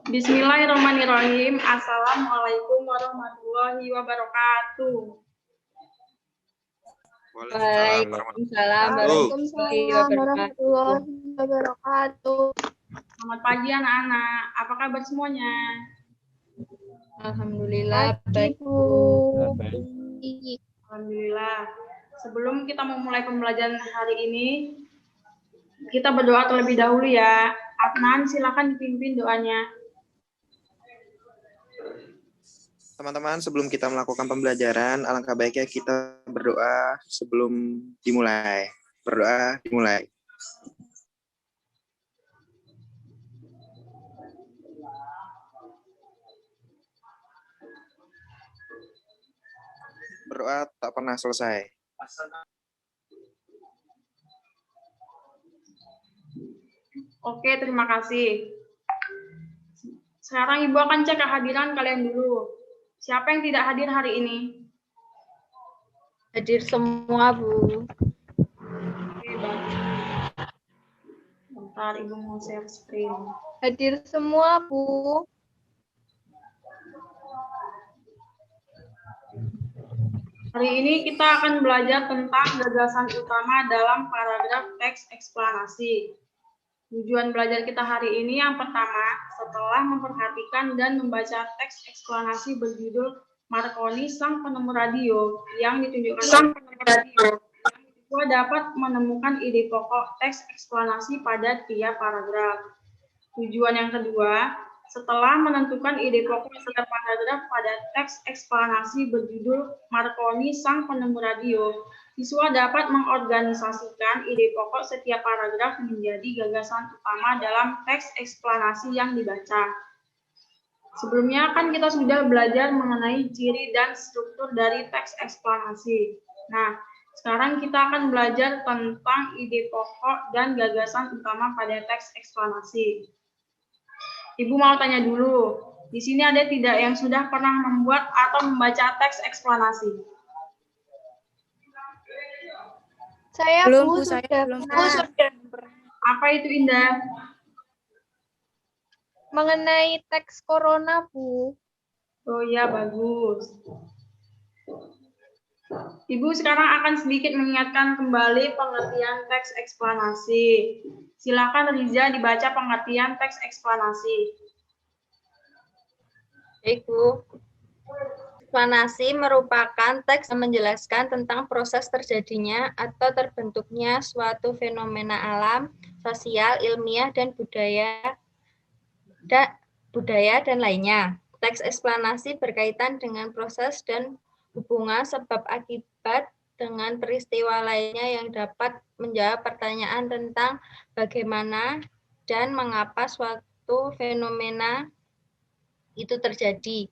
Bismillahirrahmanirrahim. Assalamualaikum warahmatullahi wabarakatuh. Waalaikumsalam warahmatullahi wabarakatuh. Selamat pagi anak-anak. Apa kabar semuanya? Alhamdulillah baik. Alhamdulillah. Sebelum kita memulai pembelajaran hari ini, kita berdoa terlebih dahulu ya. Adnan, silakan dipimpin doanya. Teman-teman, sebelum kita melakukan pembelajaran, alangkah baiknya kita berdoa sebelum dimulai. Berdoa dimulai. Berdoa tak pernah selesai. Oke, terima kasih. Sekarang Ibu akan cek kehadiran kalian dulu. Siapa yang tidak hadir hari ini? Hadir semua, Bu. Oke, bagus. Bentar, Ibu mau share screen. Hadir semua, Bu. Hari ini kita akan belajar tentang gagasan utama dalam paragraf teks eksplanasi. Tujuan belajar kita hari ini yang pertama, setelah memperhatikan dan membaca teks eksplanasi berjudul Marconi Sang Penemu Radio yang ditunjukkan siswa dapat menemukan ide pokok teks eksplanasi pada tiap paragraf. Tujuan yang kedua, setelah menentukan ide pokok setiap paragraf pada teks eksplanasi berjudul Marconi Sang Penemu Radio, siswa dapat mengorganisasikan ide pokok setiap paragraf menjadi gagasan utama dalam teks eksplanasi yang dibaca. Sebelumnya kan kita sudah belajar mengenai ciri dan struktur dari teks eksplanasi. Nah, sekarang kita akan belajar tentang ide pokok dan gagasan utama pada teks eksplanasi. Ibu mau tanya dulu, di sini ada tidak yang sudah pernah membuat atau membaca teks eksplanasi? Saya belum, Bu, saya belum pernah. Apa itu, Indah? Mengenai teks corona, Bu. Oh iya, bagus. Ibu sekarang akan sedikit mengingatkan kembali pengertian teks eksplanasi. Silakan Riza dibaca pengertian teks eksplanasi. Baik, Bu. Eksplanasi merupakan teks yang menjelaskan tentang proses terjadinya atau terbentuknya suatu fenomena alam, sosial, ilmiah, dan budaya dan lainnya. Teks eksplanasi berkaitan dengan proses dan hubungan sebab akibat dengan peristiwa lainnya yang dapat menjawab pertanyaan tentang bagaimana dan mengapa suatu fenomena itu terjadi.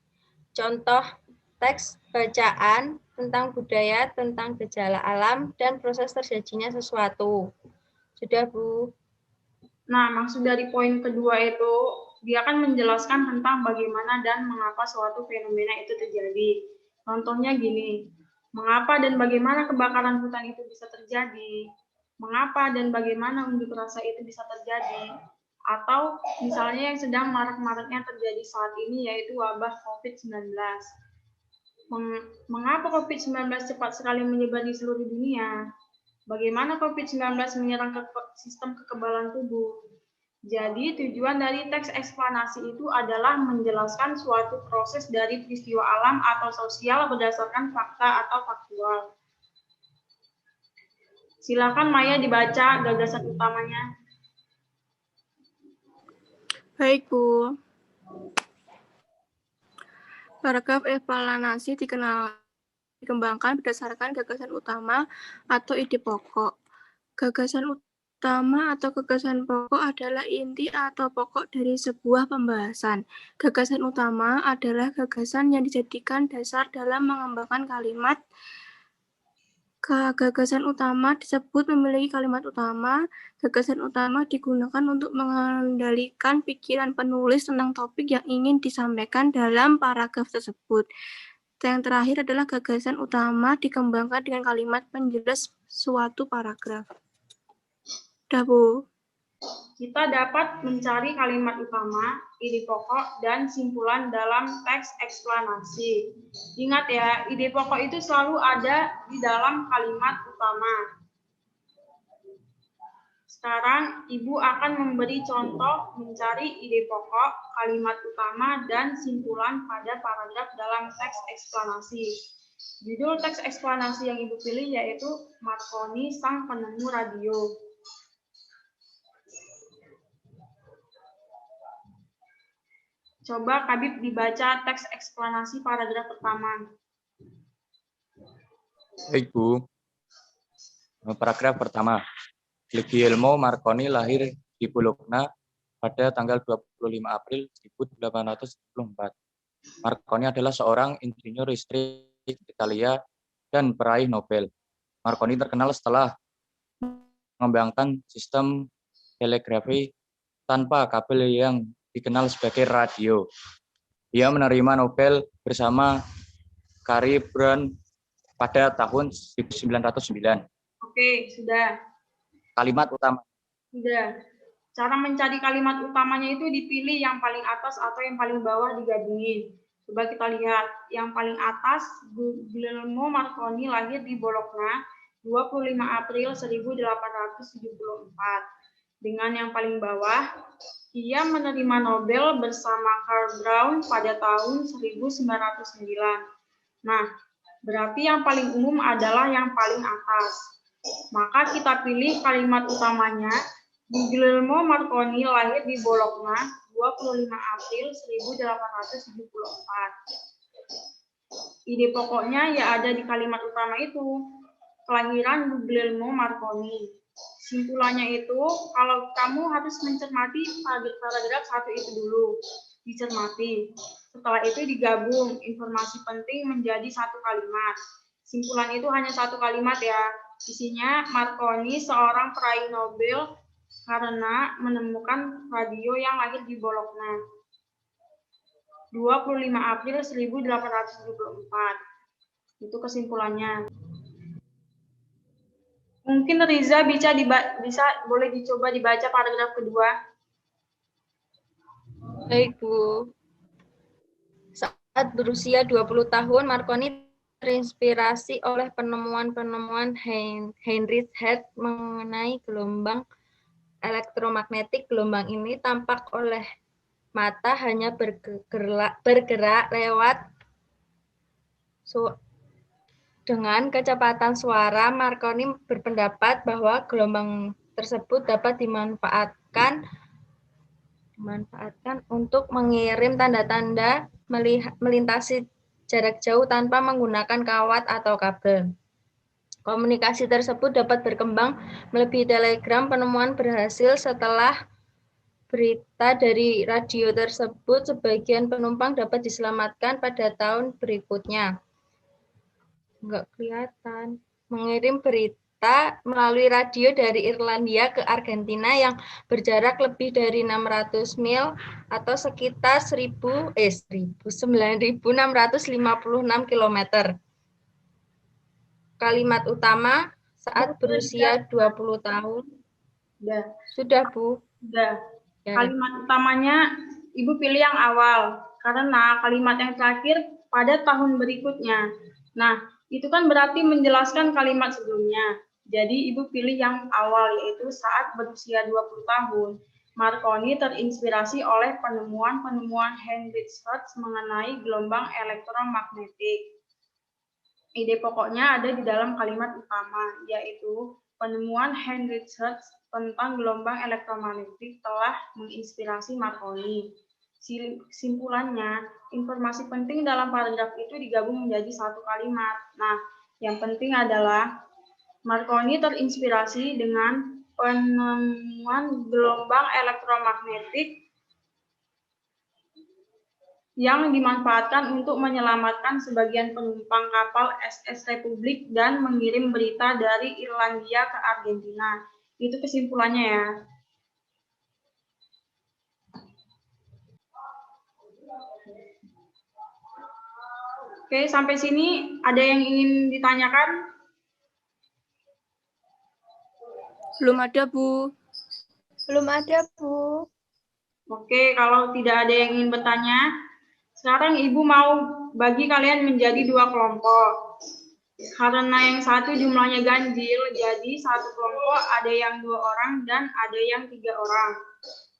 Contoh teks bacaan tentang budaya, tentang gejala alam, dan proses terjadinya sesuatu. Sudah, Bu? Nah, maksud dari poin kedua itu, dia akan menjelaskan tentang bagaimana dan mengapa suatu fenomena itu terjadi. Contohnya gini, mengapa dan bagaimana kebakaran hutan itu bisa terjadi? Mengapa dan bagaimana unjuk rasa itu bisa terjadi? Atau misalnya yang sedang marak-maraknya terjadi saat ini, yaitu wabah COVID-19. Mengapa COVID-19 cepat sekali menyebar di seluruh dunia? Bagaimana COVID-19 menyerang sistem kekebalan tubuh? Jadi, tujuan dari teks eksplanasi itu adalah menjelaskan suatu proses dari peristiwa alam atau sosial berdasarkan fakta atau faktual. Silakan Maya dibaca gagasan utamanya. Baik, Bu. Paragraf eksplanasi dikembangkan berdasarkan gagasan utama atau ide pokok. Gagasan utama atau gagasan pokok adalah inti atau pokok dari sebuah pembahasan. Gagasan utama adalah gagasan yang dijadikan dasar dalam mengembangkan kalimat. Gagasan utama disebut memiliki kalimat utama. Gagasan utama digunakan untuk mengendalikan pikiran penulis tentang topik yang ingin disampaikan dalam paragraf tersebut. Yang terakhir adalah gagasan utama dikembangkan dengan kalimat penjelas suatu paragraf. Udah, Bu? kita dapat mencari kalimat utama, ide pokok, dan simpulan dalam teks eksplanasi. Ingat ya, ide pokok itu selalu ada di dalam kalimat utama. Sekarang, Ibu akan memberi contoh mencari ide pokok, kalimat utama, dan simpulan pada paragraf dalam teks eksplanasi. Judul teks eksplanasi yang Ibu pilih yaitu Marconi Sang Penemu Radio. Coba Kabib dibaca teks eksplanasi paragraf pertama. Baik, Bu. Paragraf pertama. Guglielmo Marconi lahir di Bologna pada tanggal 25 April 1874. Marconi adalah seorang insinyur listrik Italia dan peraih Nobel. Marconi terkenal setelah mengembangkan sistem telegrafi tanpa kabel yang dikenal sebagai radio. Dia menerima Nobel bersama Cary Brown pada tahun 1909. Oke, sudah. Kalimat utama. Sudah. Cara mencari kalimat utamanya itu dipilih yang paling atas atau yang paling bawah digabungin. Coba kita lihat. Yang paling atas, Guglielmo Marconi lahir di Bologna 25 April 1874. Dengan yang paling bawah, ia menerima Nobel bersama Cary Brown pada tahun 1909. Nah, berarti yang paling umum adalah yang paling atas. Maka kita pilih kalimat utamanya, Guglielmo Marconi lahir di Bologna 25 April 1874. Ide pokoknya ya ada di kalimat utama itu, kelahiran Guglielmo Marconi. Simpulannya itu, kalau kamu harus mencermati paragraf 1 itu dulu, dicermati. Setelah itu digabung, informasi penting menjadi satu kalimat. Simpulan itu hanya satu kalimat ya. Isinya, Marconi seorang peraih Nobel karena menemukan radio yang lahir di Bologna 25 April 1874. Itu kesimpulannya. Mungkin Riza bisa boleh dicoba dibaca paragraf kedua. Baik, Bu. Saat berusia 20 tahun, Marconi terinspirasi oleh penemuan-penemuan Heinrich Hertz mengenai gelombang elektromagnetik. Gelombang ini tampak oleh mata hanya bergerak lewat dengan kecepatan suara. Marconi berpendapat bahwa gelombang tersebut dapat dimanfaatkan untuk mengirim tanda-tanda melintasi jarak jauh tanpa menggunakan kawat atau kabel. Komunikasi tersebut dapat berkembang melebihi telegram. Penemuan berhasil setelah berita dari radio tersebut. Sebagian penumpang dapat diselamatkan pada tahun berikutnya. Enggak kelihatan. Mengirim berita melalui radio dari Irlandia ke Argentina yang berjarak lebih dari 600 mil atau sekitar 9.656 km. Kalimat utama saat berusia 20 tahun. Sudah, Bu. Sudah. Ya. Kalimat utamanya Ibu pilih yang awal karena kalimat yang terakhir pada tahun berikutnya. Nah, itu kan berarti menjelaskan kalimat sebelumnya. Jadi Ibu pilih yang awal, yaitu saat berusia 20 tahun. Marconi terinspirasi oleh penemuan-penemuan Heinrich Hertz mengenai gelombang elektromagnetik. Ide pokoknya ada di dalam kalimat utama, yaitu penemuan Heinrich Hertz tentang gelombang elektromagnetik telah menginspirasi Marconi. Simpulannya, informasi penting dalam paragraf itu digabung menjadi satu kalimat. Nah, yang penting adalah Marconi terinspirasi dengan penemuan gelombang elektromagnetik yang dimanfaatkan untuk menyelamatkan sebagian penumpang kapal SS Republik dan mengirim berita dari Irlandia ke Argentina. Itu kesimpulannya ya. Oke, sampai sini ada yang ingin ditanyakan? Belum ada, Bu. Belum ada, Bu. Oke, kalau tidak ada yang ingin bertanya, sekarang Ibu mau bagi kalian menjadi 2 kelompok. Karena yang satu jumlahnya ganjil, jadi satu kelompok ada yang 2 orang dan ada yang 3 orang.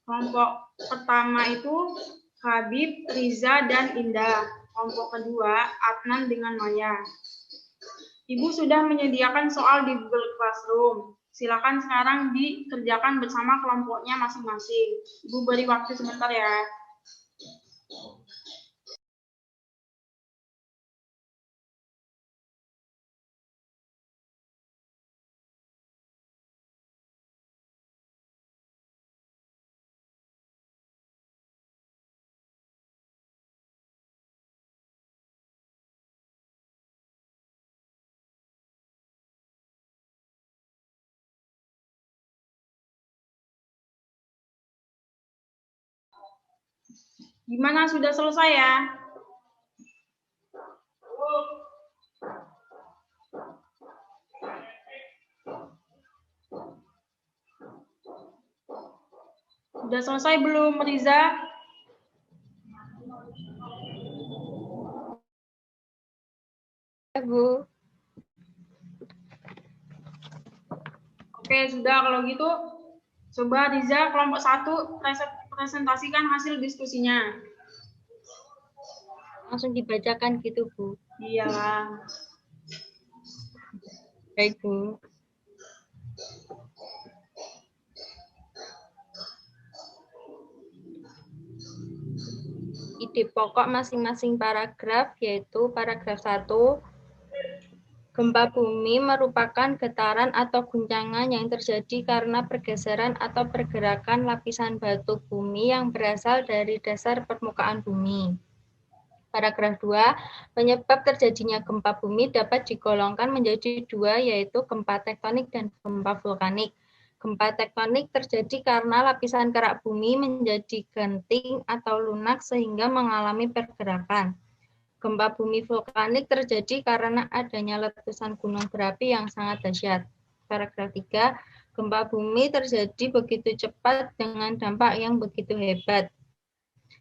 Kelompok pertama itu Habib, Riza, dan Indah. Kelompok kedua Adnan dengan Maya. Ibu sudah menyediakan soal di Google Classroom. Silakan sekarang dikerjakan bersama kelompoknya masing-masing. Ibu beri waktu sebentar ya. Gimana, sudah selesai ya? Sudah selesai belum, Riza? Bu. Oke, sudah. Kalau gitu, coba Riza kelompok 1 presentasikan hasil diskusinya. Langsung dibacakan gitu, Bu. Iyalah. Baik, Bu. Ide pokok masing-masing paragraf yaitu paragraf 1. Gempa bumi merupakan getaran atau guncangan yang terjadi karena pergeseran atau pergerakan lapisan batu bumi yang berasal dari dasar permukaan bumi. Paragraf 2, penyebab terjadinya gempa bumi dapat digolongkan menjadi 2, yaitu gempa tektonik dan gempa vulkanik. Gempa tektonik terjadi karena lapisan kerak bumi menjadi genting atau lunak sehingga mengalami pergerakan. Gempa bumi vulkanik terjadi karena adanya letusan gunung berapi yang sangat dahsyat. Paragraf 3, gempa bumi terjadi begitu cepat dengan dampak yang begitu hebat.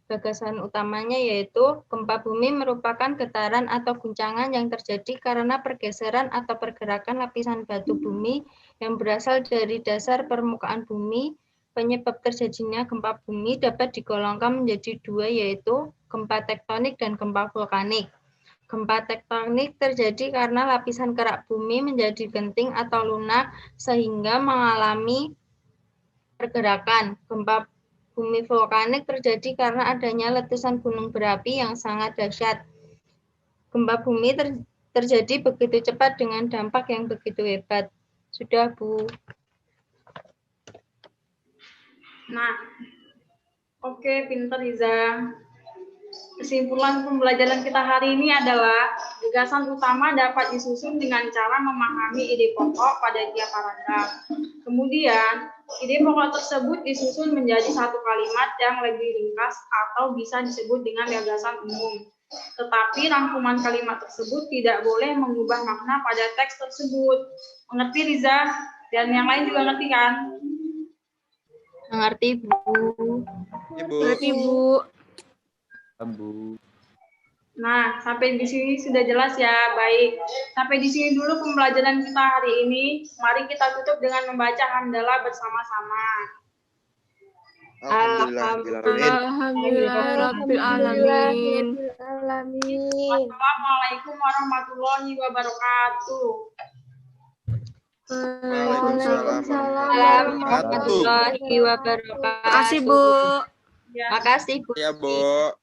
Gagasan utamanya yaitu gempa bumi merupakan getaran atau guncangan yang terjadi karena pergeseran atau pergerakan lapisan batu bumi yang berasal dari dasar permukaan bumi. Penyebab terjadinya gempa bumi dapat digolongkan menjadi 2, yaitu gempa tektonik dan gempa vulkanik. Gempa tektonik terjadi karena lapisan kerak bumi menjadi genting atau lunak sehingga mengalami pergerakan. Gempa bumi vulkanik terjadi karena adanya letusan gunung berapi yang sangat dahsyat. Gempa bumi terjadi begitu cepat dengan dampak yang begitu hebat. Sudah, Bu. Nah, oke, pinter Riza. Kesimpulan pembelajaran kita hari ini adalah gagasan utama dapat disusun dengan cara memahami ide pokok pada tiap paragraf. Kemudian, ide pokok tersebut disusun menjadi satu kalimat yang lebih ringkas atau bisa disebut dengan gagasan umum. Tetapi rangkuman kalimat tersebut tidak boleh mengubah makna pada teks tersebut. Mengerti, Riza? Dan yang lain juga ngerti kan? Mengerti, Bu. Ibu. Berarti Bu. Bu. Nah, sampai di sini sudah jelas ya. Baik, sampai di sini dulu pembelajaran kita hari ini. Mari kita tutup dengan membaca hamdalah bersama-sama. Alhamdulillahirrabbilalamin. Assalamualaikum warahmatullahi wabarakatuh. Waalaikumsalam warahmatullahi wabarakatuh. Terima kasih, Bu. Ya. Makasih, Bu. Ya, Bu.